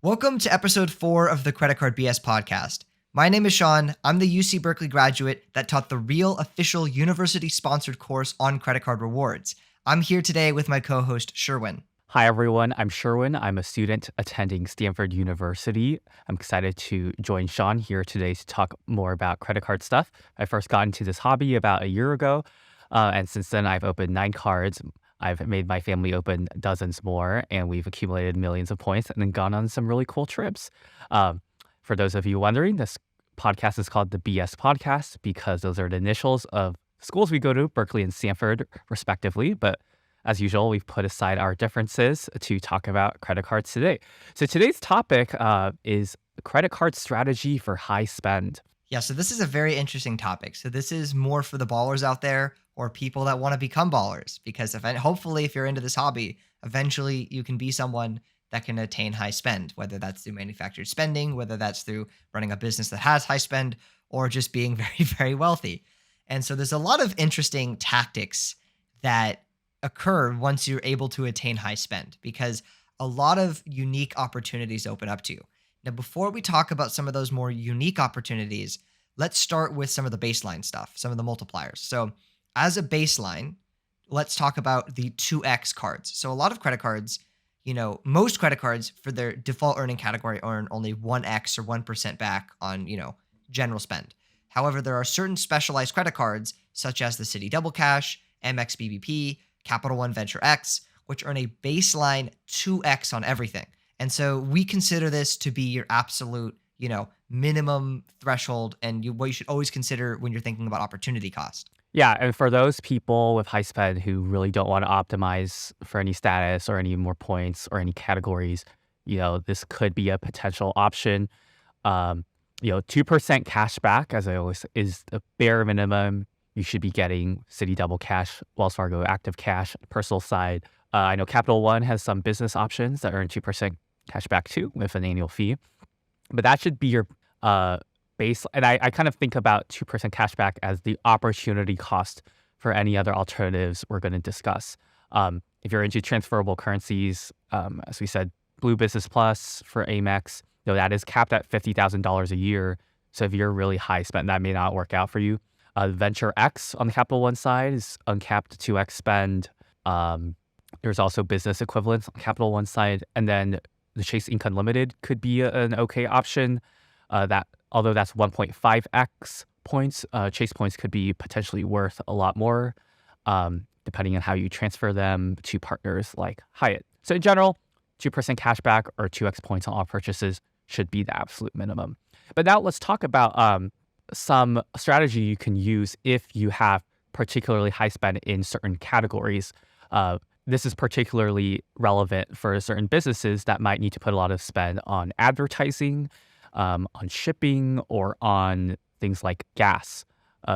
Welcome to episode 4 of the Credit Card BS podcast. My name is Shaun. I'm the UC Berkeley graduate that taught the real official university-sponsored course on credit card rewards. I'm here today with my co-host, Sherwin. Hi, everyone. I'm Sherwin. I'm a student attending Stanford University. I'm excited to join Shaun here today to talk more about credit card stuff. I first got into this hobby about a year ago, and since then I've opened 9 cards. I've made my family open dozens more, and we've accumulated millions of points and then gone on some really cool trips. For those of you wondering, this podcast is called the BS Podcast because those are the initials of schools we go to, Berkeley and Stanford, respectively. But as usual, we've put aside our differences to talk about credit cards today. So today's topic is credit card strategy for high spend. Yeah, so this is a very interesting topic. So this is more for the ballers out there or people that want to become ballers because hopefully if you're into this hobby, eventually you can be someone that can attain high spend, whether that's through manufactured spending, whether that's through running a business that has high spend, or just being very, very wealthy. And so there's a lot of interesting tactics that occur once you're able to attain high spend because a lot of unique opportunities open up to you. Now, before we talk about some of those more unique opportunities, let's start with some of the baseline stuff, some of the multipliers. So as a baseline, let's talk about the 2x cards. So a lot of credit cards, most credit cards for their default earning category earn only 1x or 1% back on, general spend. However, there are certain specialized credit cards such as the Citi Double Cash, Amex BBP, Capital One Venture X, which earn a baseline 2x on everything. And so we consider this to be your absolute, minimum threshold and what you should always consider when you're thinking about opportunity cost. Yeah, and for those people with high spend who really don't want to optimize for any status or any more points or any categories, this could be a potential option. 2% cash back, as I always, is the bare minimum you should be getting. Citi Double Cash, Wells Fargo Active Cash, personal side. I know Capital One has some business options that earn 2% cash back too with an annual fee. But that should be your base. And I kind of think about 2% cash back as the opportunity cost for any other alternatives we're going to discuss. If you're into transferable currencies, as we said, Blue Business Plus for Amex, that is capped at $50,000 a year. So if you're really high spend, that may not work out for you. Venture X on the Capital One side is uncapped 2x spend. There's also business equivalents on Capital One side. And then the Chase Income Limited could be an okay option. Although that's 1.5x points, Chase points could be potentially worth a lot more, depending on how you transfer them to partners like Hyatt. So in general, 2% cash back or 2x points on all purchases should be the absolute minimum. But now let's talk about some strategy you can use if you have particularly high spend in certain categories. This is particularly relevant for certain businesses that might need to put a lot of spend on advertising, on shipping, or on things like gas.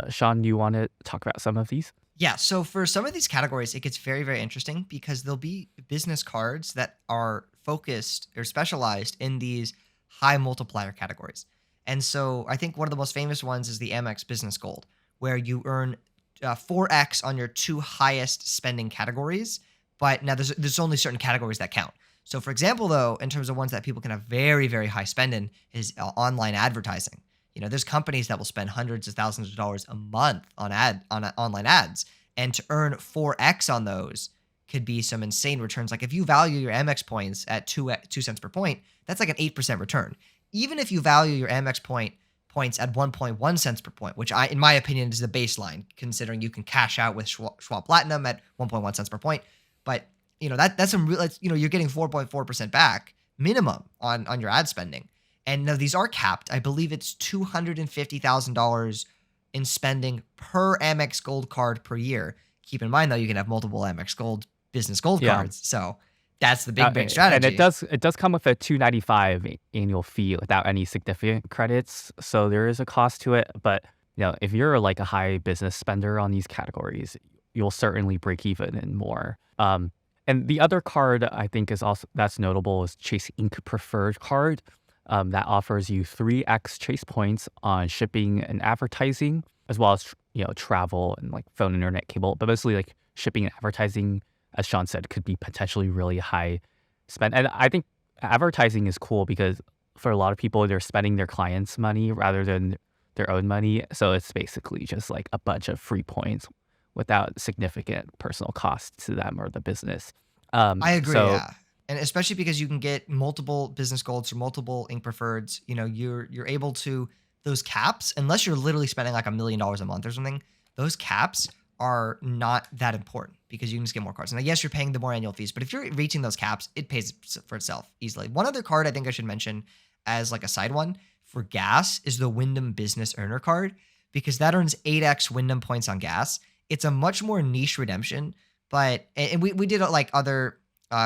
Shaun, do you want to talk about some of these? Yeah, so for some of these categories, it gets very, very interesting because there'll be business cards that are focused or specialized in these high multiplier categories. And so I think one of the most famous ones is the Amex Business Gold, where you earn 4x on your 2 highest spending categories. But now there's only certain categories that count. So for example, though, in terms of ones that people can have very, very high spend in is online advertising. There's companies that will spend hundreds of thousands of dollars a month on online ads, and to earn 4x on those could be some insane returns. Like if you value your Amex points at 2 cents per point, that's like an 8% return. Even if you value your Amex points at 1.1 cents per point, which in my opinion is the baseline, considering you can cash out with Schwab Platinum at 1.1 cents per point. But that's some real. You're getting 4.4% back minimum on your ad spending. And now these are capped. I believe it's $250,000 in spending per Amex Gold card per year. Keep in mind though, you can have multiple Amex Gold business gold cards. So that's the big strategy. And it does come with a $295 annual fee without any significant credits. So there is a cost to it. But if you're like a high business spender on these categories, you'll certainly break even and more. And the other card I think is also that's notable is Chase Ink Preferred Card. That offers you 3x Chase points on shipping and advertising, as well as travel and like phone, internet, cable. But mostly like shipping and advertising, as Shaun said, could be potentially really high spend. And I think advertising is cool because for a lot of people, they're spending their clients' money rather than their own money. So it's basically just like a bunch of free points without significant personal cost to them or the business. I agree, So yeah. And especially because you can get multiple business golds or multiple ink preferreds, you're able to those caps, unless you're literally spending like $1 million a month or something, those caps are not that important because you can just get more cards. Now, yes, you're paying the more annual fees, but if you're reaching those caps, it pays for itself easily. One other card I think I should mention as like a side one for gas is the Wyndham Business Earner Card because that earns 8x Wyndham points on gas. It's a much more niche redemption, but and we did like other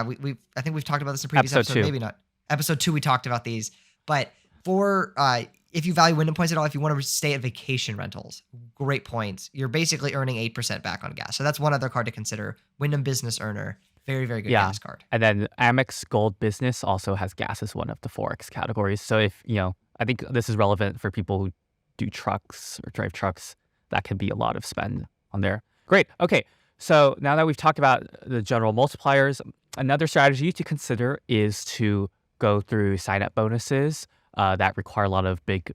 we I think we've talked about this in a previous episode episode, two. maybe not. Episode 2 we talked about these, but for if you value Wyndham points at all, if you want to stay at vacation rentals, great points. You're basically earning 8% back on gas. So that's one other card to consider. Wyndham Business Earner, very very good Yeah. gas card. And then Amex Gold Business also has gas as one of the Forex categories. So if, I think this is relevant for people who do trucks or drive trucks. That can be a lot of spend on there. Great. Okay. So now that we've talked about the general multipliers, another strategy to consider is to go through sign-up bonuses that require a lot of big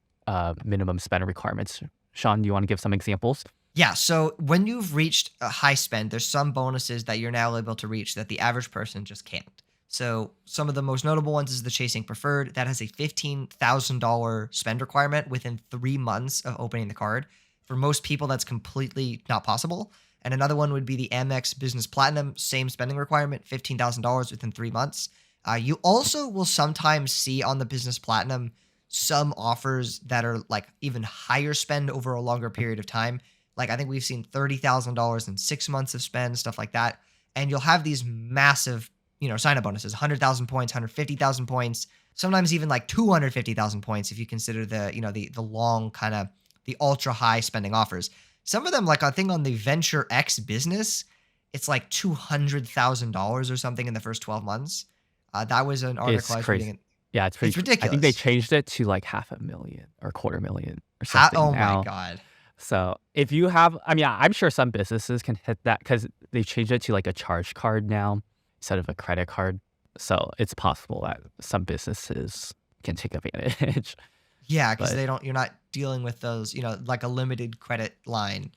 minimum spend requirements. Shaun, do you want to give some examples? Yeah, so when you've reached a high spend, there's some bonuses that you're now able to reach that the average person just can't. So some of the most notable ones is the Chasing Preferred. That has a $15,000 spend requirement within 3 months of opening the card. For most people, that's completely not possible. And another one would be the Amex Business Platinum, same spending requirement, $15,000 within 3 months. You also will sometimes see on the Business Platinum some offers that are like even higher spend over a longer period of time. Like I think we've seen $30,000 in 6 months of spend, stuff like that. And you'll have these massive, sign-up bonuses, 100,000 points, 150,000 points, sometimes even like 250,000 points if you consider the long kind of the ultra high spending offers. Some of them, like I think on the Venture X business, it's like $200,000 or something in the first 12 months. That was an article It's I was crazy. reading. Yeah, it's It's pretty. I think they ridiculous. changed it to like 500,000 or 250,000 or How, something oh my now. God. So if you have, I'm sure some businesses can hit that because they changed it to like a charge card now instead of a credit card. So it's possible that some businesses can take advantage. Yeah, because But you're not dealing with those, like a limited credit line.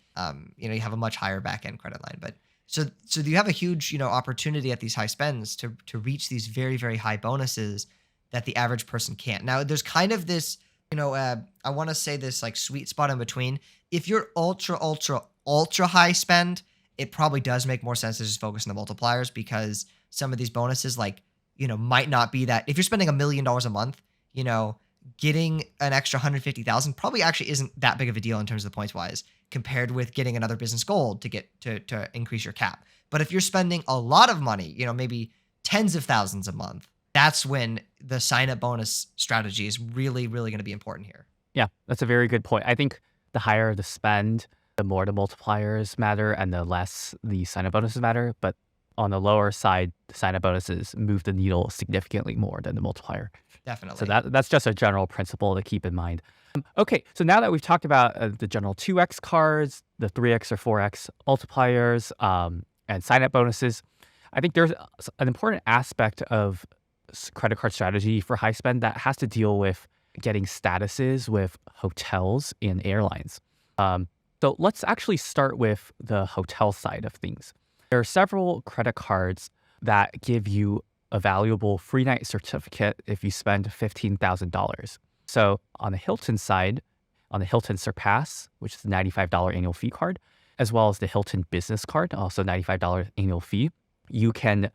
You have a much higher back end credit line. But so you have a huge, opportunity at these high spends to reach these very, very high bonuses that the average person can't. Now, there's kind of this, I want to say this like sweet spot in between. If you're ultra, ultra, ultra high spend, it probably does make more sense to just focus on the multipliers because some of these bonuses, like, might not be that. If you're spending $1 million a month, getting an extra 150,000 probably actually isn't that big of a deal in terms of the points wise compared with getting another business gold to get to increase your cap. But if you're spending a lot of money, maybe tens of thousands a month, that's when the sign up bonus strategy is really, really going to be important here. yeah, that's a very good point. I think the higher the spend, the more the multipliers matter and the less the sign-up bonuses matter. But on the lower side, the sign-up bonuses move the needle significantly more than the multiplier. So Definitely. that's just a general principle to keep in mind. Okay, so now that we've talked about the general 2x cards, the 3x or 4x multipliers, and sign-up bonuses, I think there's an important aspect of credit card strategy for high spend that has to deal with getting statuses with hotels and airlines. So let's actually start with the hotel side of things. There are several credit cards that give you a valuable free night certificate if you spend $15,000. So on the Hilton side, on the Hilton Surpass, which is a $95 annual fee card, as well as the Hilton Business Card, also $95 annual fee, you can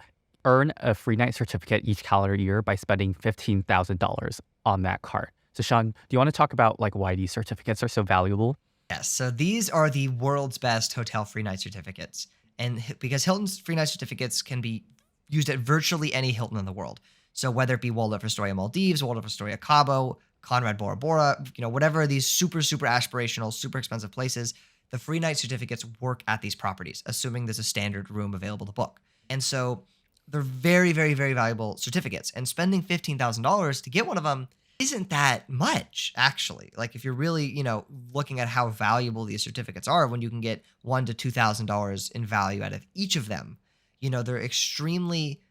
earn a free night certificate each calendar year by spending $15,000 on that card. So Shaun, do you want to talk about like why these certificates are so valuable? Yes. So these are the world's best hotel free night certificates. And because Hilton's free night certificates can be used at virtually any Hilton in the world. So whether it be Waldorf Astoria Maldives, Waldorf Astoria Cabo, Conrad Bora Bora, whatever these super, super aspirational, super expensive places, the free night certificates work at these properties, assuming there's a standard room available to book. And so they're very, very, very valuable certificates. And spending $15,000 to get one of them isn't that much, actually. Like if you're really, looking at how valuable these certificates are, when you can get $1,000 to $2,000 in value out of each of them, they're extremely,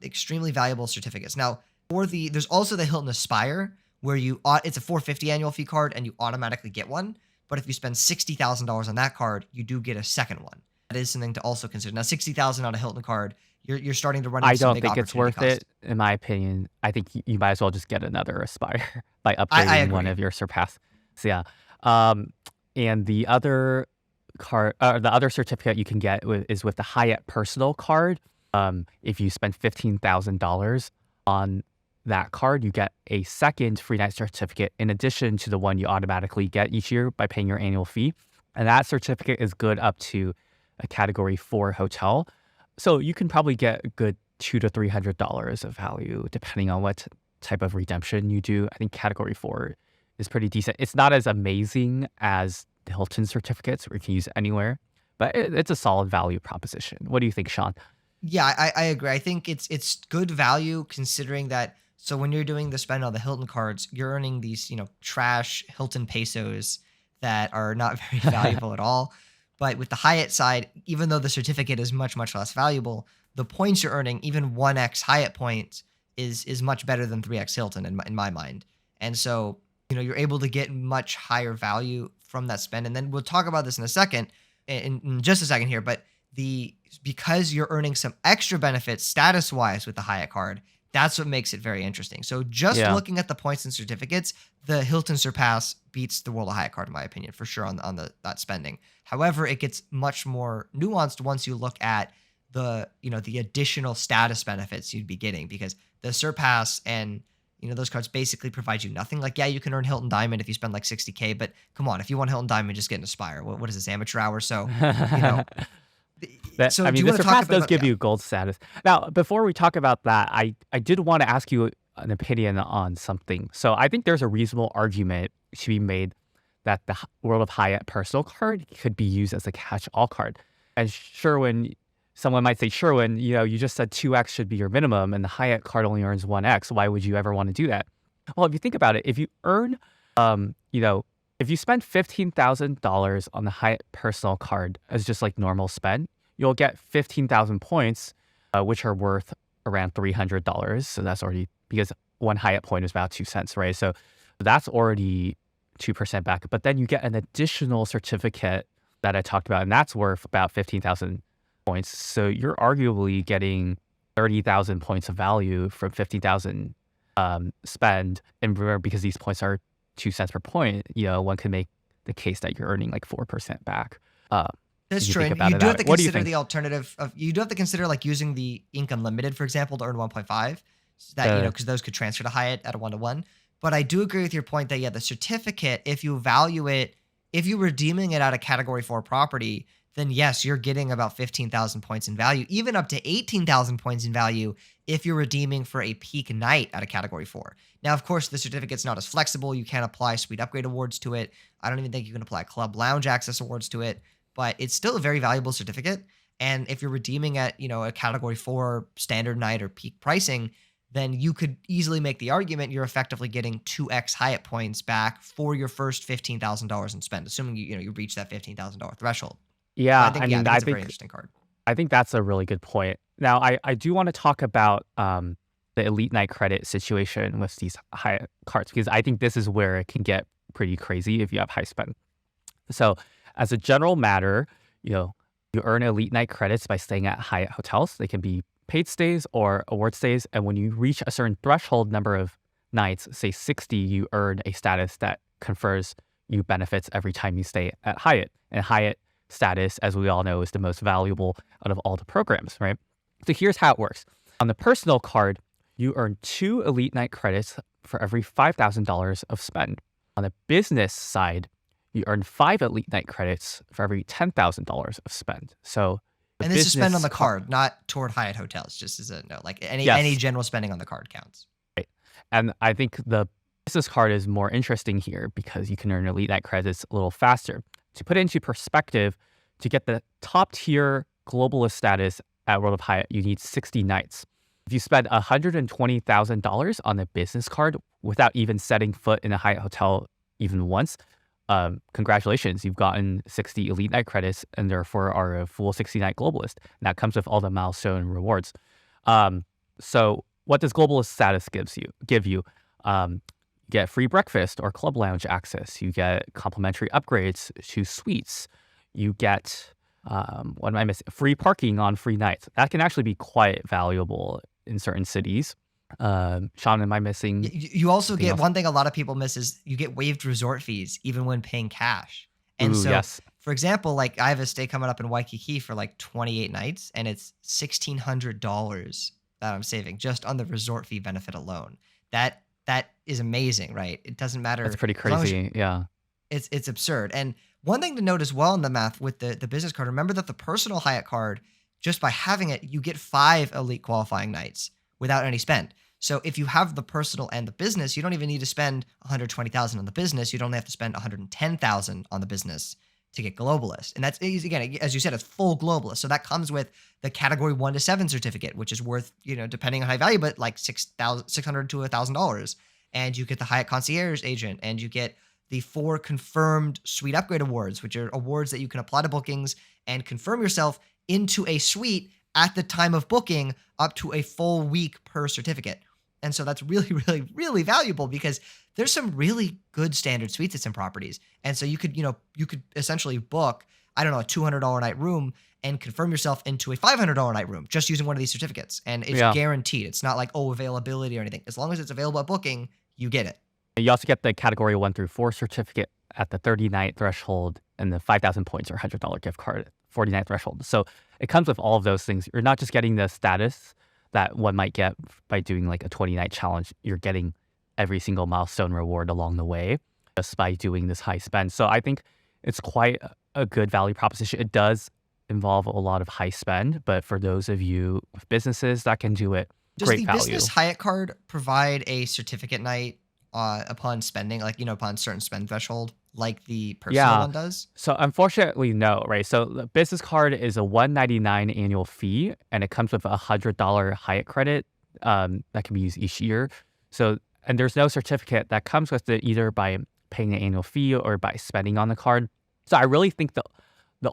extremely valuable certificates. Now, There's also the Hilton Aspire where it's a 450 annual fee card and you automatically get one. But if you spend $60,000 on that card, you do get a second one. That is something to also consider. Now, 60,000 on a Hilton card, you're starting to run I into some don't big think it's opportunity worth cost. it, in my opinion. I think you might as well just get another Aspire by I upgrading one agree. of your Surpass. So yeah. Um, and the other certificate you can get is with the Hyatt Personal Card. If you spend $15,000 on that card, you get a second free night certificate in addition to the one you automatically get each year by paying your annual fee. And that certificate is good up to a Category 4 hotel. So you can probably get a good $200 to $300 of value depending on what type of redemption you do. I think Category 4 is pretty decent. It's not as amazing as the Hilton certificates where you can use it anywhere, but it's a solid value proposition. What do you think, Shaun? Yeah, I agree. I think it's good value considering that. So when you're doing the spend on the Hilton cards, you're earning these, trash Hilton pesos that are not very valuable at all. But with the Hyatt side, even though the certificate is much, much less valuable, the points you're earning, even 1x Hyatt points, is much better than 3x Hilton in my mind. And so, you're able to get much higher value from that spend. And then we'll talk about this in a second, in just a second here, but because you're earning some extra benefits status wise with the Hyatt card, that's what makes it very interesting. So just Yeah. looking at the points and certificates, the Hilton Surpass beats the World of Hyatt card in my opinion, for sure on that spending. However, it gets much more nuanced once you look at the additional status benefits you'd be getting, because the Surpass and those cards basically provide you nothing. Like, yeah, you can earn Hilton Diamond if you spend like 60K, but come on, if you want Hilton Diamond, just get an Aspire. What is this, amateur hour? So, you know, so I do mean, you the want to talk Surpass does about, give yeah. you gold status. Now, before we talk about that, I did want to ask you an opinion on something. So I think there's a reasonable argument to be made that the World of Hyatt personal card could be used as a catch-all card. And Sherwin, someone might say, Sherwin, you just said 2x should be your minimum and the Hyatt card only earns 1x. Why would you ever want to do that? Well, if you think about it, if you earn, if you spend $15,000 on the Hyatt personal card as just like normal spend, you'll get 15,000 points, which are worth around $300. So that's already, because one Hyatt point is about 2 cents, right? So that's already 2% back. But then you get an additional certificate that I talked about, and that's worth about 15,000 points. So you're arguably getting 30,000 points of value from 50,000 spend. And remember, because these points are 2 cents per point, one can make the case that you're earning like 4% back. That's If you true. think And about you it do have that to way. What do you consider think? the alternative of, you do have to consider like using the ink unlimited, for example, to earn 1.5, so that, Uh, because those could transfer to Hyatt at a 1-to-1. But I do agree with your point that, yeah, the certificate, if you value it, if you're redeeming it at a category 4 property, then yes, you're getting about 15,000 points in value, even up to 18,000 points in value if you're redeeming for a peak night at a category 4. Now, of course, the certificate's not as flexible. You can't apply suite upgrade awards to it. I don't even think you can apply club lounge access awards to it, but it's still a very valuable certificate. And if you're redeeming at, a category 4 standard night or peak pricing, then you could easily make the argument you're effectively getting 2x Hyatt points back for your first $15,000 in spend, assuming you reach that $15,000 threshold. So I yeah, think, I yeah, I mean, think it's a very interesting card. I think that's a really good point. Now, I do want to talk about the Elite Night credit situation with these high cards, because I think this is where it can get pretty crazy if you have high spend. So, as a general matter, you earn Elite Night credits by staying at Hyatt hotels. They can be paid stays or award stays. And when you reach a certain threshold number of nights, say 60, you earn a status that confers you benefits every time you stay at Hyatt. And Hyatt status, as we all know, is the most valuable out of all the programs, right? So here's how it works. On the personal card, you earn 2 Elite Night credits for every $5,000 of spend. On the business side, you earn 5 Elite Night credits for every $10,000 of spend. So the And this is spend on business the card, not toward Hyatt hotels, just as a note. Like any Yes. general spending on the card counts. Right. And I think the business card is more interesting here because you can earn Elite Night credits a little faster. To put it into perspective, to get the top tier globalist status at World of Hyatt, you need 60 nights. If you spend $120,000 on a business card without even setting foot in a Hyatt hotel even once, congratulations, you've gotten 60 Elite Night credits and therefore are a full 60 night globalist. And that comes with all the milestone rewards. So what does globalist status give you? You get free breakfast or club lounge access. You get complimentary upgrades to suites. You get what am I missing? Free parking on free nights. That can actually be quite valuable in certain cities. Shaun, am I missing You also something get else? one thing a lot of people miss is you get waived resort fees even when paying cash. And Ooh, so, yes. for example, like I have a stay coming up in Waikiki for like 28 nights, and it's $1,600 that I'm saving just on the resort fee benefit alone. That is amazing, right? It doesn't That's matter pretty as long as crazy. Yeah. it's absurd. And one thing to note as well in the math with the business card, remember that the personal Hyatt card, just by having it, you get 5 elite qualifying nights without any spend. So if you have the personal and the business, you don't even need to spend 120,000 on the business. You'd only have to spend 110,000 on the business to get globalist. And that's easy again, as you said, it's full globalist. So that comes with the category 1 to 7 certificate, which is worth, depending on high value, but like $600 to $1,000. And you get the Hyatt concierge agent, and you get the 4 confirmed suite upgrade awards, which are awards that you can apply to bookings and confirm yourself into a suite at the time of booking up to a full week per certificate. And so that's really, really, really valuable because there's some really good standard suites at some properties. And so you could essentially book, I don't know, a $200 night room and confirm yourself into a $500 night room just using one of these certificates. And it's Yeah. guaranteed. It's not like, oh, availability or anything. As long as it's available at booking, you get it. You also get the category 1 through 4 certificate at the 30-night threshold and the 5,000 points or $100 gift card at 40-night threshold. So it comes with all of those things. You're not just getting the status that one might get by doing like a 20-night challenge. You're getting every single milestone reward along the way just by doing this high spend. So I think it's quite a good value proposition. It does involve a lot of high spend, but for those of you with businesses that can do it, Does great the value. business Hyatt card provide a certificate night upon spending, like, upon certain spend threshold, like the personal Yeah. one does? So unfortunately, no, right? So the business card is a $199 annual fee, and it comes with a $100 Hyatt credit that can be used each year. So, and there's no certificate that comes with it either by paying an annual fee or by spending on the card. So I really think the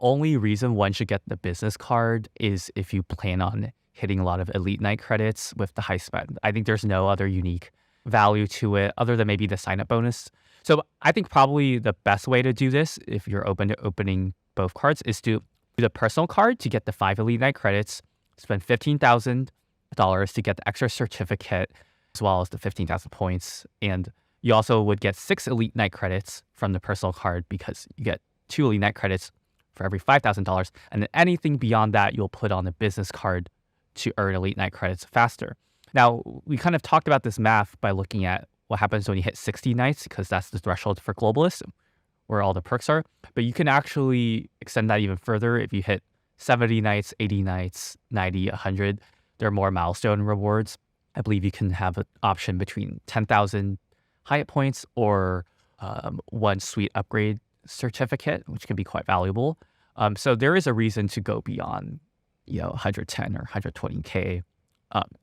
only reason one should get the business card is if you plan on hitting a lot of elite night credits with the high spend. I think there's no other unique value to it other than maybe the sign up bonus. So I think probably the best way to do this, if you're open to opening both cards, is to do the personal card to get the 5 elite night credits, spend $15,000 to get the extra certificate, as well as the 15,000 points. And you also would get 6 elite night credits from the personal card because you get 2 elite night credits for every $5,000. And then anything beyond that, you'll put on the business card to earn elite night credits faster. Now, we kind of talked about this math by looking at what happens when you hit 60 nights, because that's the threshold for globalists, where all the perks are. But you can actually extend that even further if you hit 70 nights, 80 nights, 90, 100. There are more milestone rewards. I believe you can have an option between 10,000 Hyatt points or 1 suite upgrade certificate, which can be quite valuable. So there is a reason to go beyond, 110 or 120K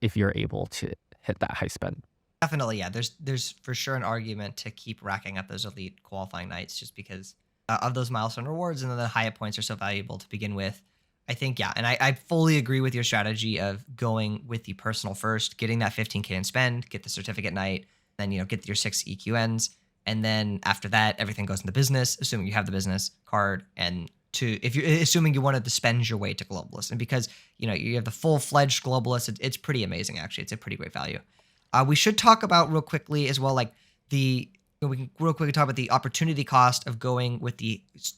if you're able to hit that high spend. Definitely, yeah. There's for sure an argument to keep racking up those elite qualifying nights just because of those milestone rewards, and then the Hyatt points are so valuable to begin with. I think, yeah, and I fully agree with your strategy of going with the personal first, getting that 15K in spend, get the certificate night, then get your 6 EQNs, and then after that, everything goes into business, assuming you have the business card, and if you're assuming you wanted to spend your way to globalist, and because you have the full-fledged globalist, it's pretty amazing actually. It's a pretty great value. We should talk about real quickly as well, like we can real quickly talk about the opportunity cost of going with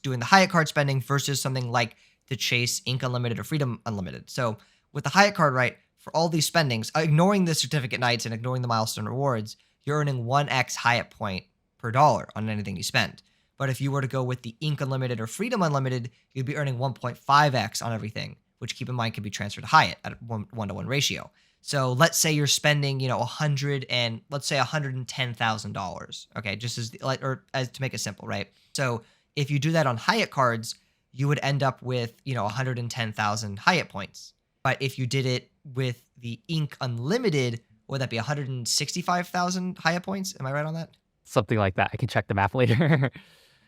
doing the Hyatt card spending versus something like the Chase Ink Unlimited or Freedom Unlimited. So with the Hyatt card, right, for all these spendings, ignoring the certificate nights and ignoring the milestone rewards, you're earning 1x Hyatt point per dollar on anything you spend. But if you were to go with the Ink Unlimited or Freedom Unlimited, you'd be earning 1.5x on everything, which, keep in mind, can be transferred to Hyatt at a 1-to-1 ratio. So let's say you're spending, $110,000. Okay, just as to make it simple, right? So if you do that on Hyatt cards, you would end up with 110,000 Hyatt points. But if you did it with the Ink Unlimited, would that be 165,000 Hyatt points? Am I right on that? Something like that. I can check the math later.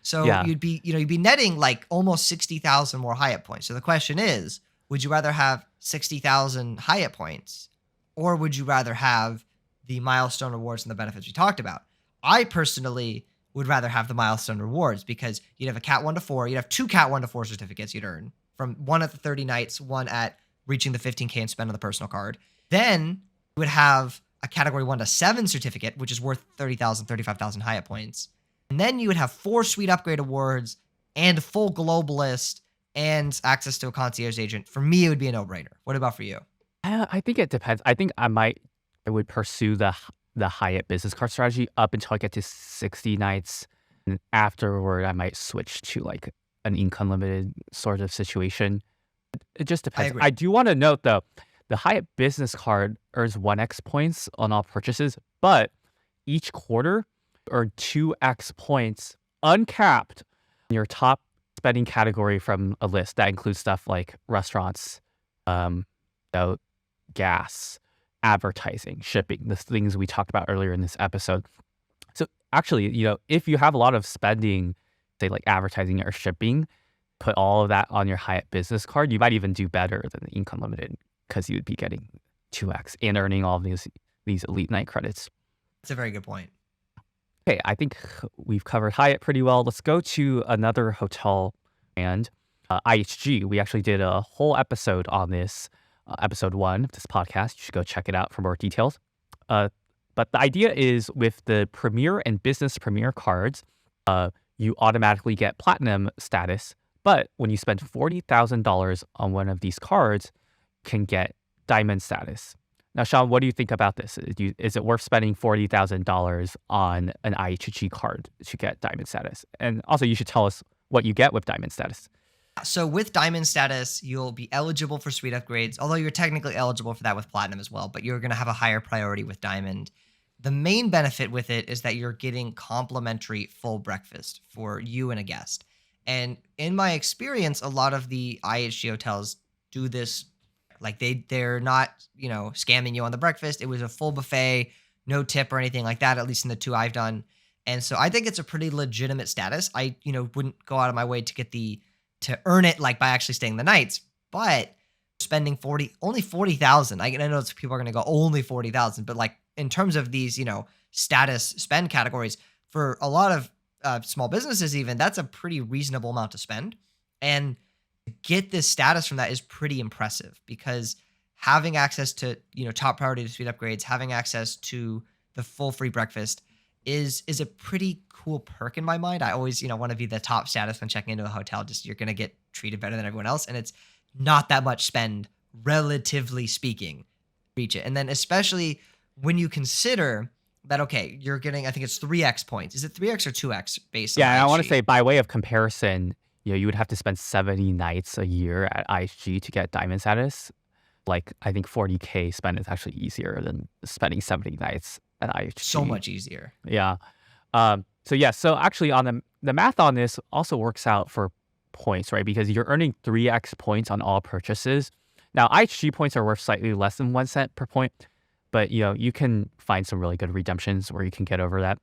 So Yeah. you'd be netting like almost 60,000 more Hyatt points. So the question is, would you rather have 60,000 Hyatt points Or would you rather have the milestone rewards and the benefits we talked about? I personally would rather have the milestone rewards because you'd have a Cat 1 to 4. You'd have two Cat 1 to 4 certificates you'd earn from one at the 30 nights, one at reaching the 15K and spend on the personal card. Then you would have a Category 1 to 7 certificate, which is worth 30,000, 35,000 Hyatt points. And then you would have 4 suite upgrade awards and full globalist and access to a concierge agent. For me, it would be a no-brainer. What about for you? I think it depends. I think I would pursue the Hyatt business card strategy up until I get to 60 nights. And afterward, I might switch to like an income limited sort of situation. It just I depends. agree. I do want to note though, the Hyatt business card earns 1x points on all purchases, but each quarter earn 2x points uncapped in your top spending category from a list that includes stuff like restaurants, um, so gas, advertising, shipping, the things we talked about earlier in this episode. So actually, if you have a lot of spending, say like advertising or shipping, put all of that on your Hyatt business card, you might even do better than the income limited because you would be getting 2x and earning all of these elite night credits. That's a very good point. Okay, I think we've covered Hyatt pretty well. Let's go to another hotel brand, IHG. We actually did a whole episode on this, episode 1 of this podcast. You should go check it out for more details. But the idea is with the Premier and Business Premier cards, you automatically get platinum status. But when you spend $40,000 on one of these cards, you can get diamond status. Now, Shaun, what do you think about this? Is it worth spending $40,000 on an IHG card to get diamond status? And also, you should tell us what you get with diamond status. So with diamond status, you'll be eligible for suite upgrades, although you're technically eligible for that with platinum as well, but you're going to have a higher priority with diamond. The main benefit with it is that you're getting complimentary full breakfast for you and a guest. And in my experience, a lot of the IHG hotels do this. Like they're not, scamming you on the breakfast. It was a full buffet, no tip or anything like that, at least in the 2 I've done. And so I think it's a pretty legitimate status. I, wouldn't go out of my way to earn it like by actually staying the nights, but spending only 40,000. I know people are going to go only 40,000, but like in terms of these, status spend categories for a lot of small businesses, even that's a pretty reasonable amount to spend. And get this status from that is pretty impressive because having access to, top priority to suite upgrades, having access to the full free breakfast is a pretty cool perk in my mind. I always, want to be the top status when checking into a hotel. Just you're going to get treated better than everyone else. And it's not that much spend, relatively speaking, reach it. And then especially when you consider that, okay, you're getting, I think it's 3x points. Is it 3x or 2x based on Yeah, and I want to IHG? say by way of comparison, you would have to spend 70 nights a year at IHG to get diamond status. Like, I think 40K spend is actually easier than spending 70 nights at IHG. So much easier. Yeah. So actually on the math on this also works out for points, right? Because you're earning 3x points on all purchases. Now, IHG points are worth slightly less than 1 cent per point, but you can find some really good redemptions where you can get over that.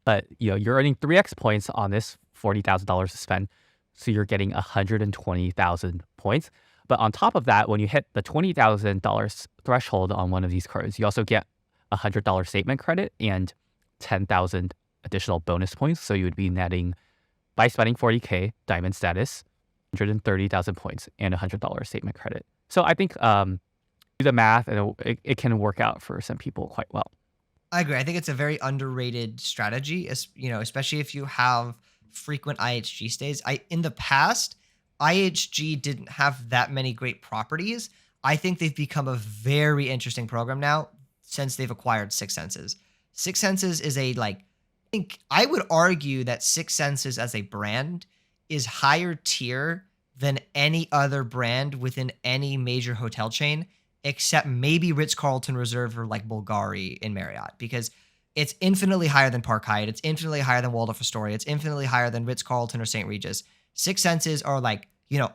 But you're earning 3x points on this $40,000 to spend. So you're getting 120,000 points. But on top of that, when you hit the $20,000 threshold on one of these cards, you also get $100 statement credit and 10,000 additional bonus points. So you would be netting, by spending 40K diamond status, 130,000 points and $100 statement credit. So I think do the math and it can work out for some people quite well. I agree. I think it's a very underrated strategy, especially if you have frequent IHG stays. In the past, IHG didn't have that many great properties. I think they've become a very interesting program now since they've acquired Six Senses. Six Senses is I would argue that Six Senses as a brand is higher tier than any other brand within any major hotel chain, except maybe Ritz-Carlton Reserve or like Bulgari in Marriott, because it's infinitely higher than Park Hyatt. It's infinitely higher than Waldorf Astoria. It's infinitely higher than Ritz-Carlton or St. Regis. Six Senses are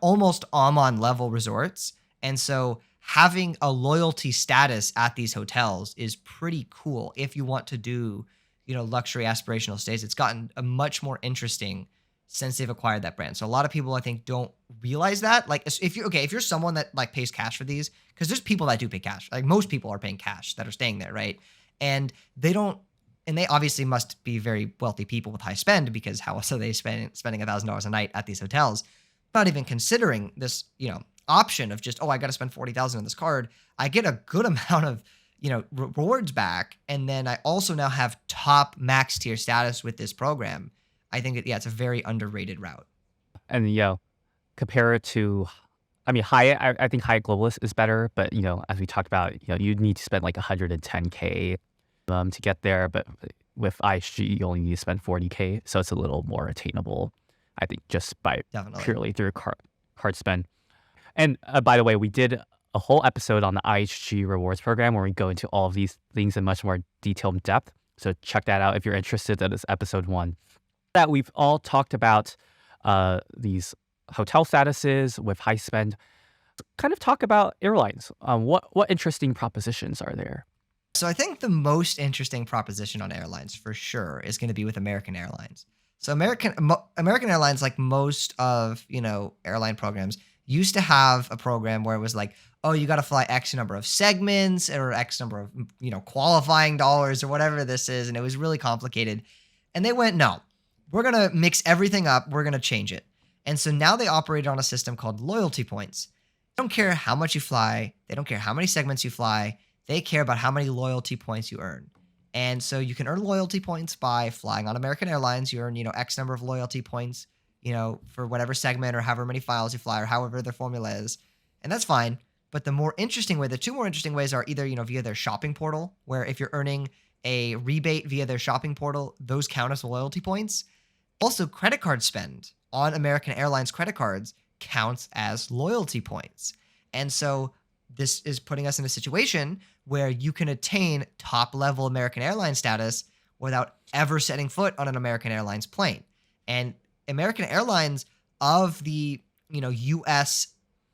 almost Aman level resorts. And so having a loyalty status at these hotels is pretty cool if you want to do, luxury aspirational stays. It's gotten a much more interesting since they've acquired that brand. So a lot of people I think don't realize that. Like if you're someone that like pays cash for these, because there's people that do pay cash. Like most people are paying cash that are staying there, right? And they don't and they obviously must be very wealthy people with high spend because how else are they spending $1,000 a night at these hotels? Not even considering this, option of just, oh, I got to spend 40,000 on this card. I get a good amount of, rewards back. And then I also now have top max tier status with this program. I think it's a very underrated route. And compare it to, I mean, Hyatt. I think Hyatt Globalist is better, but as we talked about, you'd need to spend like 110K to get there. But with IHG, you only need to spend 40K, so it's a little more attainable, I think, just by Definitely. purely through card spend. And by the way, we did a whole episode on the IHG rewards program where we go into all of these things in much more detailed depth. So check that out if you're interested. That is episode 1. That we've all talked about these hotel statuses with high spend. Kind of talk about airlines. What interesting propositions are there? So I think the most interesting proposition on airlines for sure is going to be with American Airlines. So American Airlines, like most of, airline programs, used to have a program where it was like, oh, you got to fly X number of segments or X number of, qualifying dollars or whatever this is. And it was really complicated. And they went, no, we're going to mix everything up. We're going to change it. And so now they operate on a system called loyalty points. They don't care how much you fly. They don't care how many segments you fly. They care about how many loyalty points you earn. And so you can earn loyalty points by flying on American Airlines. You earn, X number of loyalty points, for whatever segment or however many files you fly or however their formula is. And that's fine. But the two more interesting ways are either, via their shopping portal, where if you're earning a rebate via their shopping portal, those count as loyalty points. Also, credit card spend on American Airlines credit cards counts as loyalty points. And so this is putting us in a situation where you can attain top level American Airlines status without ever setting foot on an American Airlines plane. And American Airlines, of the, US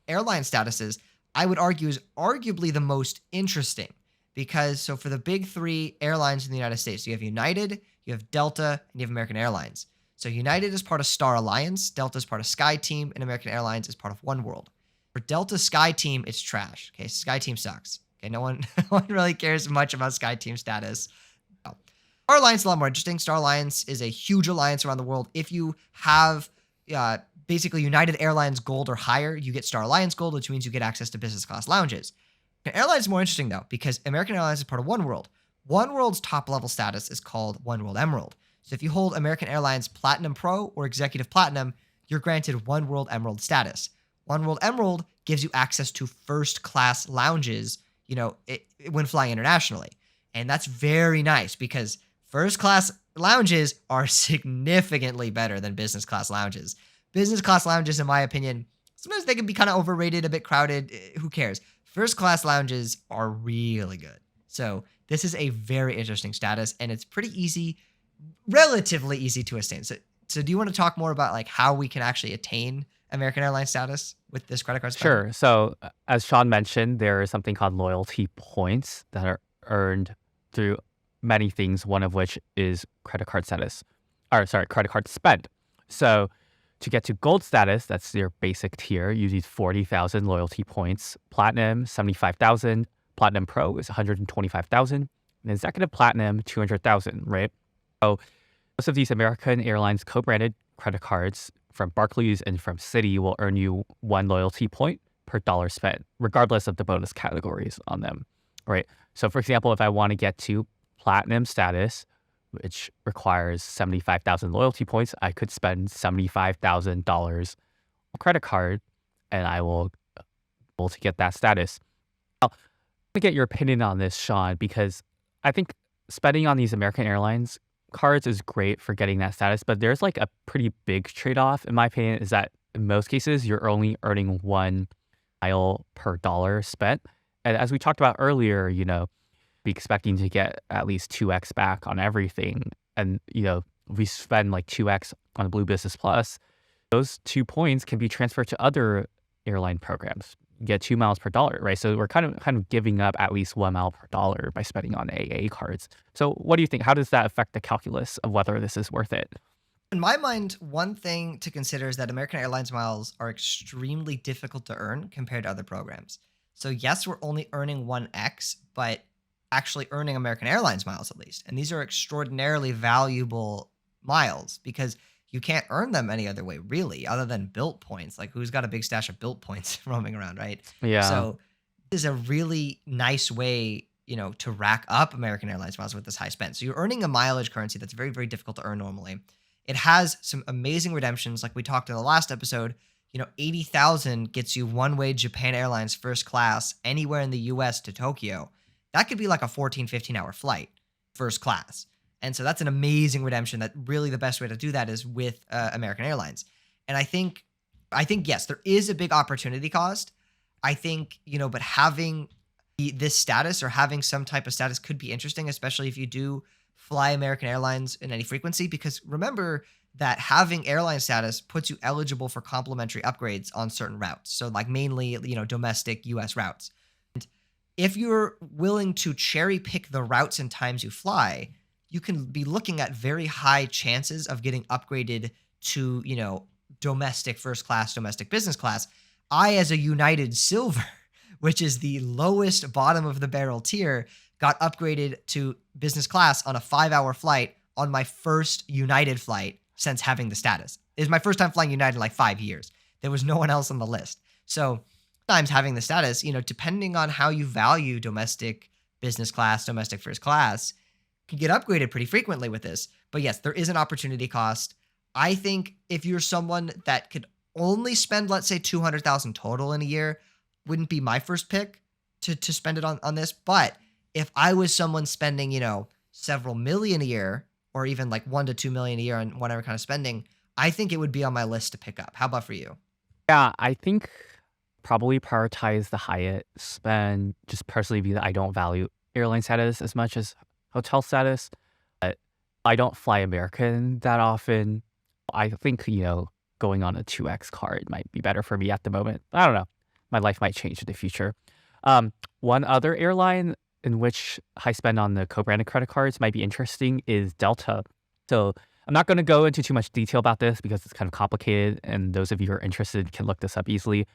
airline statuses, I would argue is arguably the most interesting because for the big 3 airlines in the United States, you have United, you have Delta, and you have American Airlines. So United is part of Star Alliance, Delta is part of SkyTeam, and American Airlines is part of Oneworld. For Delta SkyTeam, it's trash. Okay, SkyTeam sucks. Okay, no one really cares much about SkyTeam status. No. Star Alliance is a lot more interesting. Star Alliance is a huge alliance around the world. If you have basically United Airlines Gold or higher, you get Star Alliance Gold, which means you get access to business class lounges. Airlines is more interesting though, because American Airlines is part of Oneworld. Oneworld's top level status is called Oneworld Emerald. So if you hold American Airlines Platinum Pro or Executive Platinum, you're granted Oneworld Emerald status. Oneworld Emerald gives you access to first class lounges, when flying internationally. And that's very nice because first class lounges are significantly better than business class lounges. Business class lounges, in my opinion, sometimes they can be kind of overrated, a bit crowded. Who cares? First class lounges are really good. So this is a very interesting status, and it's pretty easy, relatively easy to attain. So do you want to talk more about like how we can actually attain American Airlines status with this credit card spend? Sure. So as Shaun mentioned, there is something called loyalty points that are earned through many things, one of which is credit card credit card spend. So to get to gold status, that's your basic tier, you need 40,000 loyalty points. Platinum, 75,000. Platinum Pro is 125,000. And Executive Platinum, 200,000, right? So most of these American Airlines co-branded credit cards from Berkeley's and from Citi will earn you 1 loyalty point per dollar spent, regardless of the bonus categories on them, right? So for example, if I want to get to platinum status, which requires 75,000 loyalty points, I could spend $75,000 on credit card and I will be able to get that status. Now, I want to get your opinion on this, Shaun, because I think spending on these American Airlines cards is great for getting that status, but there's like a pretty big trade-off, in my opinion, is that in most cases, you're only earning 1 mile per dollar spent. And as we talked about earlier, be expecting to get at least 2x back on everything. And, we spend like 2x on Blue Business Plus. Those 2 points can be transferred to other airline programs. You get 2 miles per dollar, right? So we're kind of giving up at least 1 mile per dollar by spending on AA cards. So what do you think? How does that affect the calculus of whether this is worth it? In my mind, one thing to consider is that American Airlines miles are extremely difficult to earn compared to other programs. So, yes, we're only earning 1x, but actually earning American Airlines miles at least. And these are extraordinarily valuable miles because you can't earn them any other way, really, other than built points. Like, who's got a big stash of built points roaming around, right? Yeah. So, this is a really nice way, to rack up American Airlines miles with this high spend. So, you're earning a mileage currency that's very, very difficult to earn normally. It has some amazing redemptions, like we talked in the last episode. 80,000 gets you one-way Japan Airlines first class anywhere in the US to Tokyo. That could be like a 14, 15-hour flight first class. And so that's an amazing redemption that really the best way to do that is with American Airlines. And I think yes, there is a big opportunity cost. I think, but having this status or having some type of status could be interesting, especially if you do fly American Airlines in any frequency, because remember that having airline status puts you eligible for complimentary upgrades on certain routes. So like mainly, domestic US routes. And if you're willing to cherry pick the routes and times you fly, you can be looking at very high chances of getting upgraded to, domestic first class, domestic business class. I, as a United Silver, which is the lowest bottom of the barrel tier, got upgraded to business class on a 5-hour flight on my first United flight since having the status. It was my first time flying United in like 5 years. There was no one else on the list. So sometimes having the status, depending on how you value domestic business class, domestic first class, can get upgraded pretty frequently with this. But yes, there is an opportunity cost. I think if you're someone that could only spend, let's say, 200,000 total in a year, wouldn't be my first pick to spend it on this. But if I was someone spending, several million a year, or even like 1 to 2 million a year on whatever kind of spending, I think it would be on my list to pick up. How about for you? Yeah, I think probably prioritize the Hyatt spend just personally because I don't value airline status as much as hotel status. But I don't fly American that often. I think, going on a 2x card might be better for me at the moment. I don't know. My life might change in the future. One other airline in which high spend on the co-branded credit cards might be interesting is Delta. So I'm not going to go into too much detail about this because it's kind of complicated, and those of you who are interested can look this up easily.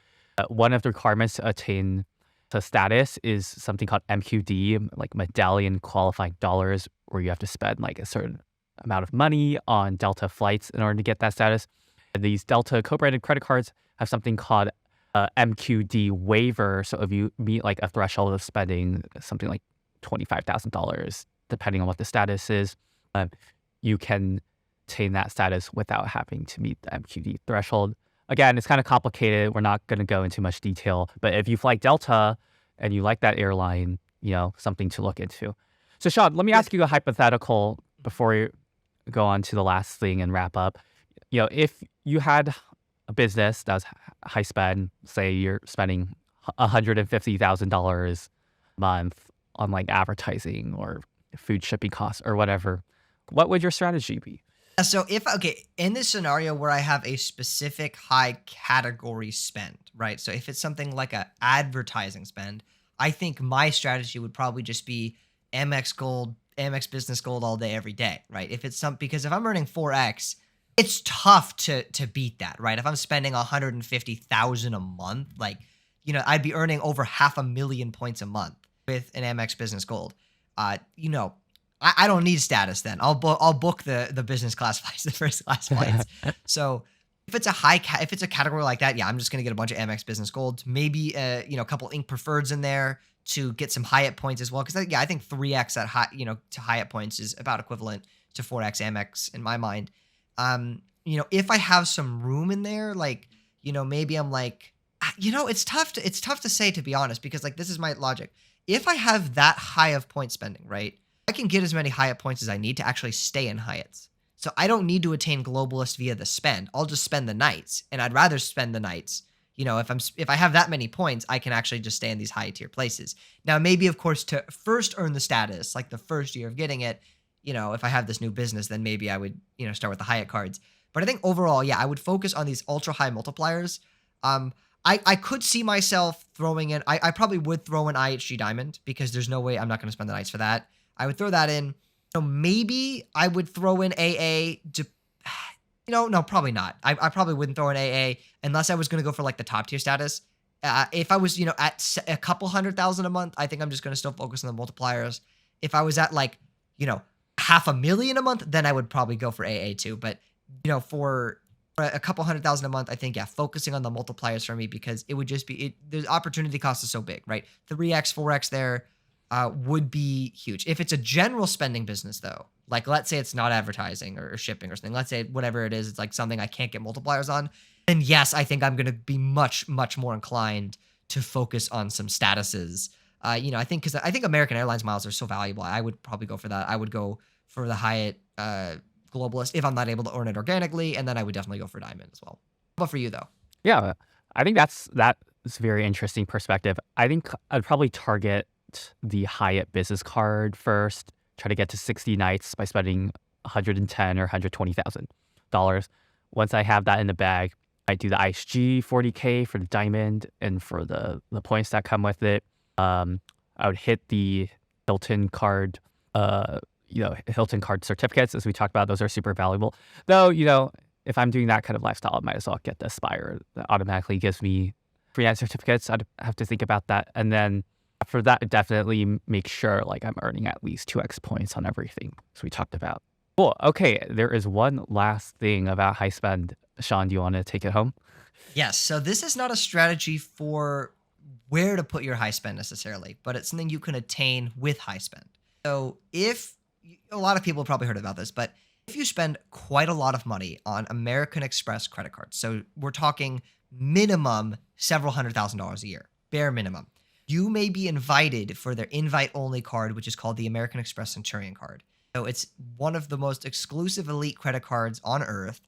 One of the requirements to attain the status is something called MQD, like medallion qualifying dollars, where you have to spend like a certain amount of money on Delta flights in order to get that status. And these Delta co-branded credit cards have something called MQD Waiver. So if you meet like a threshold of spending something like $25,000, depending on what the status is, you can attain that status without having to meet the MQD threshold. Again, it's kind of complicated. We're not going to go into much detail, but if you fly Delta and you like that airline, something to look into. So Shaun, let me ask you a hypothetical before you go on to the last thing and wrap up. If you had a business that's high spend, say you're spending $150,000 a month on like advertising or food shipping costs or whatever, what would your strategy be? So in this scenario where I have a specific high category spend, right? So if it's something like a advertising spend, I think my strategy would probably just be Amex Gold, Amex Business Gold all day, every day, right? Because if I'm earning 4x, it's tough to beat that, right? If I'm spending 150,000 a month, like, I'd be earning over 500,000 points a month with an Amex Business Gold. I don't need status then. I'll book the business class flights, the first class flights. So if it's a category like that, yeah, I'm just gonna get a bunch of Amex Business Golds, maybe a couple Inc. preferreds in there to get some Hyatt points as well. Because I think 3x to Hyatt points is about equivalent to 4x Amex in my mind. If I have some room in there, like, maybe I'm like, it's tough to say, to be honest, because like, this is my logic. If I have that high of point spending, right, I can get as many Hyatt points as I need to actually stay in Hyatts. So I don't need to attain globalist via the spend. I'll just spend the nights, and I'd rather spend the nights. If I have that many points, I can actually just stay in these high tier places. Now, maybe of course to first earn the status, like the first year of getting it, if I have this new business, then maybe I would, start with the Hyatt cards. But I think overall, yeah, I would focus on these ultra high multipliers. I could see myself throwing in, I probably would throw in IHG Diamond because there's no way I'm not going to spend the nights for that. I would throw that in. Maybe I would throw in AA. No, probably not. I probably wouldn't throw an AA unless I was going to go for like the top tier status. If I was, at a couple 100,000 a month, I think I'm just going to still focus on the multipliers. If I was at like, half a million a month, then I would probably go for AA too. But, for a couple 100,000 a month, I think, yeah, focusing on the multipliers for me because it would just be, the opportunity cost is so big, right? 3x, 4x there would be huge. If it's a general spending business though, like let's say it's not advertising or shipping or something, let's say whatever it is, it's like something I can't get multipliers on, then yes, I think I'm going to be much, much more inclined to focus on some statuses. Because I think American Airlines miles are so valuable. I would probably go for that. I would go for the Hyatt Globalist if I'm not able to earn it organically, and then I would definitely go for Diamond as well. But for you though? Yeah, I think that's a very interesting perspective. I think I'd probably target the Hyatt business card first, try to get to 60 nights by spending 110 or $120,000. Once I have that in the bag, I do the IHG 40K for the Diamond and for the points that come with it. I would hit the Hilton card, Hilton card certificates, as we talked about. Those are super valuable. Though, if I'm doing that kind of lifestyle, I might as well get the Aspire. That automatically gives me free night certificates. I'd have to think about that. And then for that, definitely make sure like I'm earning at least 2x points on everything, as we talked about. Cool. Okay, there is one last thing about high spend. Shaun, do you want to take it home? Yes. So this is not a strategy for where to put your high spend necessarily, but it's something you can attain with high spend. So if a lot of people have probably heard about this, but if you spend quite a lot of money on American Express credit cards, so we're talking minimum several $100,000 a year, bare minimum, you may be invited for their invite-only card, which is called the American Express Centurion Card. So it's one of the most exclusive elite credit cards on earth.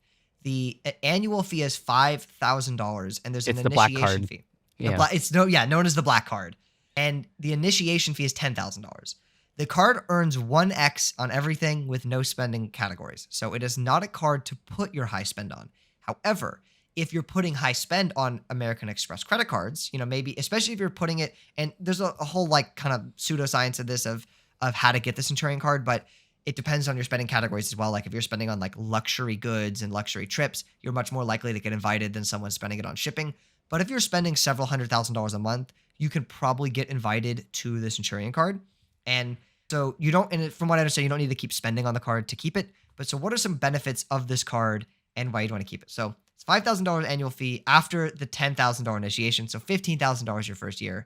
The annual fee is $5,000, and there's an It's the black initiation card. fee. Yeah. Known as the black card, and the initiation fee is $10,000. The card earns 1x on everything with no spending categories, so it is not a card to put your high spend on. However, if you're putting high spend on American Express credit cards, maybe especially if you're putting it, and there's a whole like kind of pseudoscience of this of how to get the Centurion card, but it depends on your spending categories as well. Like if you're spending on like luxury goods and luxury trips, you're much more likely to get invited than someone spending it on shipping. But if you're spending several $100,000 a month, you can probably get invited to the Centurion card. And so you don't, and from what I understand, you don't need to keep spending on the card to keep it. But so what are some benefits of this card and why you'd want to keep it? So it's $5,000 annual fee after the $10,000 initiation. So $15,000 your first year.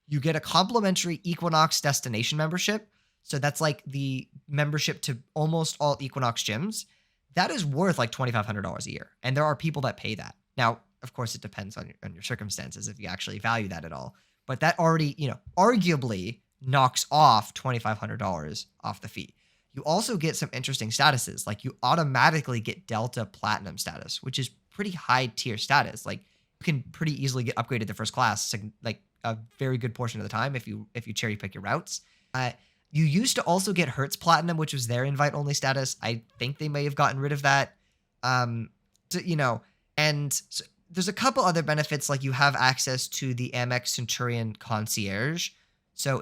You get a complimentary Equinox destination membership. So that's like the membership to almost all Equinox gyms. That is worth like $2,500 a year. And there are people that pay that. Now, of course, it depends on your circumstances if you actually value that at all. But that already, arguably knocks off $2,500 off the fee. You also get some interesting statuses. Like you automatically get Delta Platinum status, which is pretty high tier status. Like you can pretty easily get upgraded to first class, like a very good portion of the time if you cherry pick your routes. You used to also get Hertz Platinum, which was their invite-only status. I think they may have gotten rid of that. And so there's a couple other benefits, like you have access to the Amex Centurion Concierge. So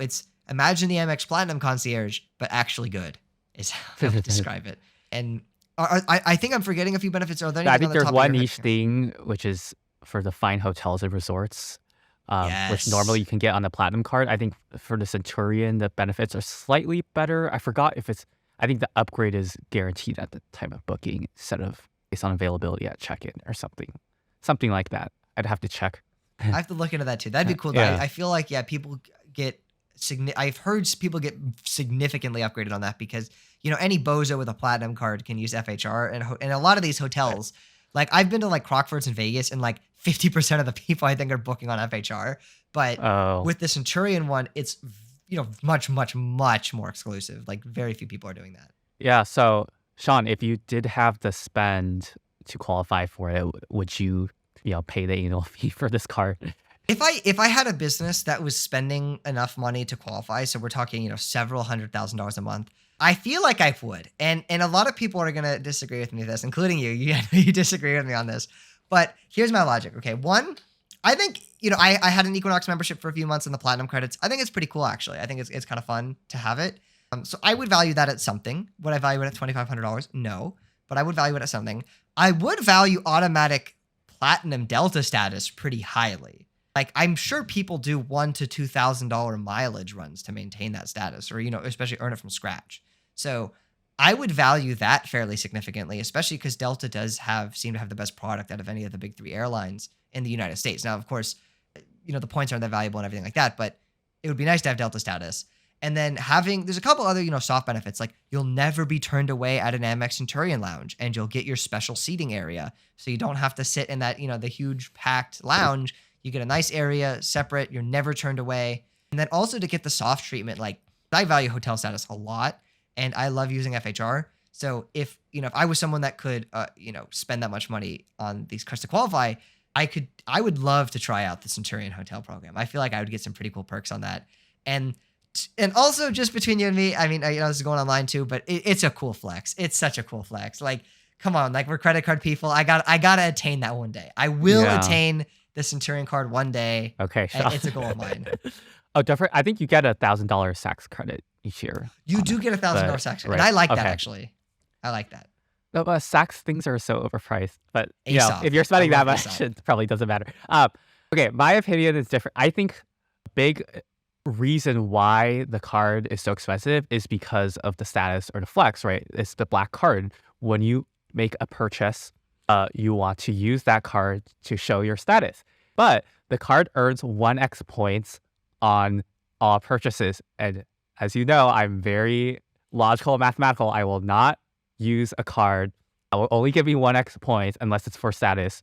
imagine the Amex Platinum Concierge, but actually good, is how I would describe it. And I think I'm forgetting a few benefits. Are there anything I think on the there's top of one your niche head? thing, which is for the fine hotels and resorts, which normally Yes. you can get on the Platinum card. I think for the Centurion, the benefits are slightly better. I forgot I think the upgrade is guaranteed at the time of booking instead of based on availability at check-in or something. Something like that. I'd have to check. I have to look into that too. That'd be cool. Yeah. I feel like, yeah, people get I've heard people get significantly upgraded on that because, any bozo with a platinum card can use FHR and a lot of these hotels, like I've been to like Crockford's in Vegas and like 50% of the people I think are booking on FHR, but Oh, with the Centurion one, it's, much, much, much more exclusive. Like very few people are doing that. yeah. So, Shaun, if you did have the spend to qualify for it, would you, pay the annual fee for this card? If I had a business that was spending enough money to qualify, so we're talking, several $100,000 a month, I feel like I would. And a lot of people are gonna disagree with me with this, including you. You disagree with me on this. But here's my logic. Okay. One, I think, I had an Equinox membership for a few months in the platinum credits. I think it's pretty cool actually. I think it's kind of fun to have it. So I would value that at something. Would I value it at $2,500? No. but I would value it as something. I would value automatic platinum Delta status pretty highly. Like, I'm sure people do $1,000 to $2,000 mileage runs to maintain that status, or, especially earn it from scratch. So I would value that fairly significantly, especially because Delta does seem to have the best product out of any of the big three airlines in the United States. Now, of course, the points aren't that valuable and everything like that, but it would be nice to have Delta status. And then there's a couple other, soft benefits, like you'll never be turned away at an Amex Centurion lounge, and you'll get your special seating area. So you don't have to sit in that, the huge packed lounge. You get a nice area separate. You're never turned away. And then also to get the soft treatment, like I value hotel status a lot, and I love using FHR. So if I was someone that could, spend that much money on these cards to qualify, I would love to try out the Centurion hotel program. I feel like I would get some pretty cool perks on that. And also, just between you and me, I mean, this is going online too, but it's a cool flex. It's such a cool flex. Like, come on, like, we're credit card people. I gotta attain that one day. I will attain the Centurion card one day. Okay, Shaun. It's a goal of mine. Oh, different. I think you get $1,000 Saks credit each year. You do get $1,000 Saks credit, and I like that actually. I like that. No, but Saks things are so overpriced. But Aesop. if you're spending that much, Aesop. it probably doesn't matter. Okay, my opinion is different. I think a big reason why the card is so expensive is because of the status or the flex, right? It's the black card. When you make a purchase, you want to use that card to show your status. But the card earns 1x points on all purchases. And as you know, I'm very logical and mathematical. I will not use a card that will only give me 1x points unless it's for status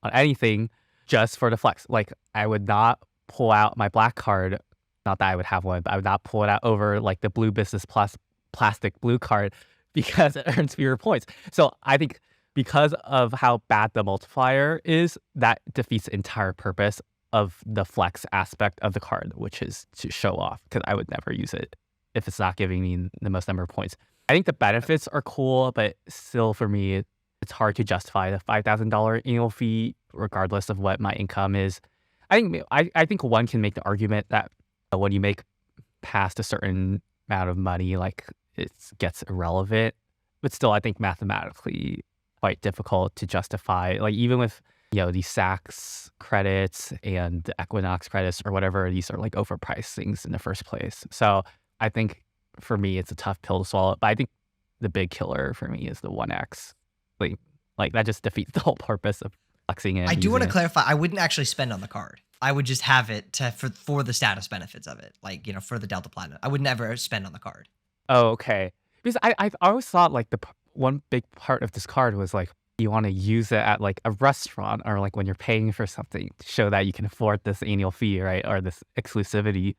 on anything, just for the flex. Like, I would not pull out my black card, not that I would have one, but I would not pull it out over like the blue business plus plastic blue card because it earns fewer points. So I think because of how bad the multiplier is, that defeats the entire purpose of the flex aspect of the card, which is to show off, because I would never use it if it's not giving me the most number of points. I think the benefits are cool, but still for me, it's hard to justify the $5,000 annual fee regardless of what my income is. I think one can make the argument that when you make past a certain amount of money, like, it gets irrelevant. But still, I think mathematically quite difficult to justify. Like, even with these Saks credits and the Equinox credits or whatever, these are like overpriced things in the first place. So I think for me, it's a tough pill to swallow. But I think the big killer for me is the 1x. Like that just defeats the whole purpose of flexing it. I do want to clarify, I wouldn't actually spend on the card. I would just have it for the status benefits of it, like, for the Delta Platinum. I would never spend on the card. Oh, okay. Because I've always thought like the one big part of this card was like you want to use it at like a restaurant or like when you're paying for something to show that you can afford this annual fee, right? Or this exclusivity.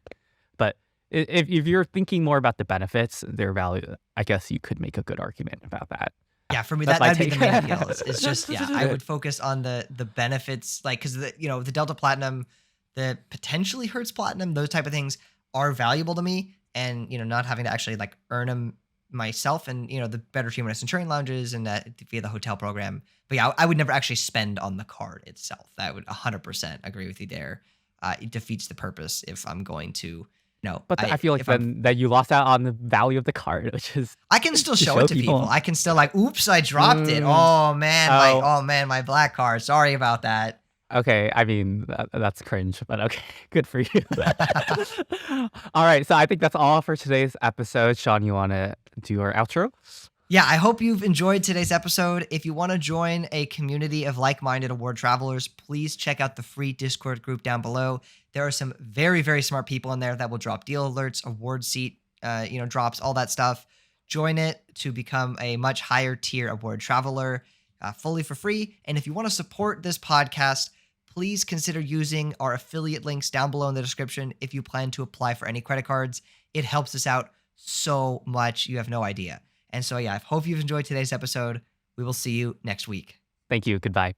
But if you're thinking more about the benefits, their value, I guess you could make a good argument about that. Yeah, for me, That's that'd my be the take. main appeal. It's just, I would focus on the benefits, like, because the Delta Platinum, the potentially Hertz Platinum, those type of things are valuable to me, and not having to actually like earn them myself, and the better treatment at Centurion lounges and that via the hotel program. But yeah, I would never actually spend on the card itself. That would 100% agree with you there. It defeats the purpose if I'm going to. No, But I feel like then that you lost out on the value of the card, which is I can still show it to people. I can still like, oops, I dropped it. Oh man, my black card. Sorry about that. Okay, I mean, that's cringe, but okay, good for you. All right, so I think that's all for today's episode. Shaun, you want to do our outro? Yeah, I hope you've enjoyed today's episode. If you want to join a community of like-minded award travelers, please check out the free Discord group down below. There are some very, very smart people in there that will drop deal alerts, award seat, drops, all that stuff. Join it to become a much higher tier award traveler, fully for free. And if you want to support this podcast, please consider using our affiliate links down below in the description if you plan to apply for any credit cards. It helps us out so much. You have no idea. And so, yeah, I hope you've enjoyed today's episode. We will see you next week. Thank you. Goodbye.